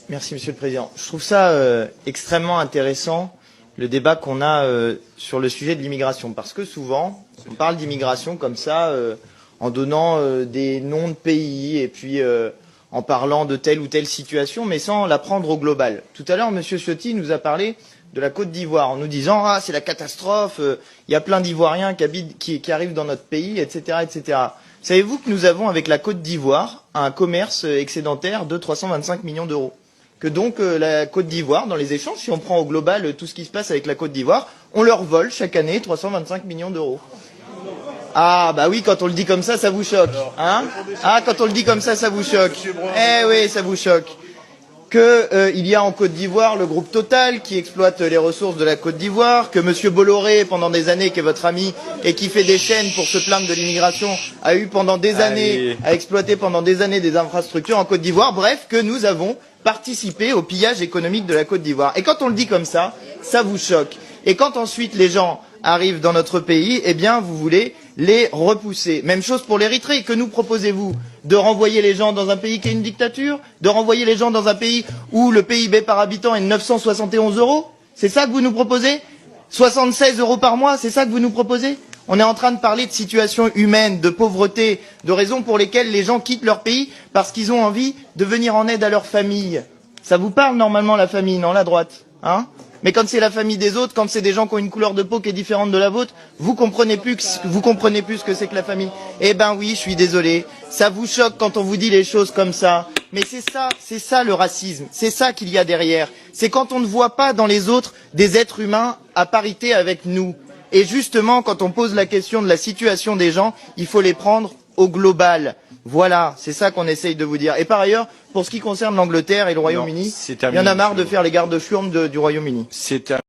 Merci Monsieur le Président. Je trouve ça extrêmement intéressant, le débat qu'on a sur le sujet de l'immigration. Parce que souvent, on parle d'immigration comme ça, en donnant des noms de pays et puis en parlant de telle ou telle situation, mais sans la prendre au global. Tout à l'heure, Monsieur Ciotti nous a parlé de la Côte d'Ivoire en nous disant « Ah, c'est la catastrophe, il y a plein d'Ivoiriens qui arrivent dans notre pays, etc. etc. » Savez-vous que nous avons avec la Côte d'Ivoire un commerce excédentaire de 325 millions d'euros? Que donc la Côte d'Ivoire, dans les échanges, si on prend au global tout ce qui se passe avec la Côte d'Ivoire, on leur vole chaque année 325 millions d'euros. Ah bah oui, quand on le dit comme ça vous choque. Hein? Ah, quand on le dit comme ça vous choque. Eh oui, ça vous choque. Il y a en Côte d'Ivoire le groupe Total qui exploite les ressources de la Côte d'Ivoire, que M. Bolloré, pendant des années, qui est votre ami et qui fait des chaînes pour se plaindre de l'immigration, a eu pendant des années, a exploité pendant des années des infrastructures en Côte d'Ivoire. Bref, que nous avons participé au pillage économique de la Côte d'Ivoire. Et quand on le dit comme ça vous choque. Et quand ensuite les gens arrivent dans notre pays, eh bien vous voulez les repousser. Même chose pour l'Érythrée. Que nous proposez-vous? De renvoyer les gens dans un pays qui est une dictature? De renvoyer les gens dans un pays où le PIB par habitant est de 971 euros? C'est ça que vous nous proposez? 76 euros par mois, c'est ça que vous nous proposez? On est en train de parler de situation humaine, de pauvreté, de raisons pour lesquelles les gens quittent leur pays parce qu'ils ont envie de venir en aide à leur famille. Ça vous parle normalement la famille, non, la droite, hein? Mais quand c'est la famille des autres, quand c'est des gens qui ont une couleur de peau qui est différente de la vôtre, vous comprenez plus ce que c'est que la famille. Eh ben oui, je suis désolé. Ça vous choque quand on vous dit les choses comme ça. Mais c'est ça le racisme. C'est ça qu'il y a derrière. C'est quand on ne voit pas dans les autres des êtres humains à parité avec nous. Et justement, quand on pose la question de la situation des gens, il faut les prendre au global. Voilà, c'est ça qu'on essaye de vous dire. Et par ailleurs, pour ce qui concerne l'Angleterre et le Royaume-Uni, il y en a marre de faire les gardes-chiourmes du Royaume-Uni.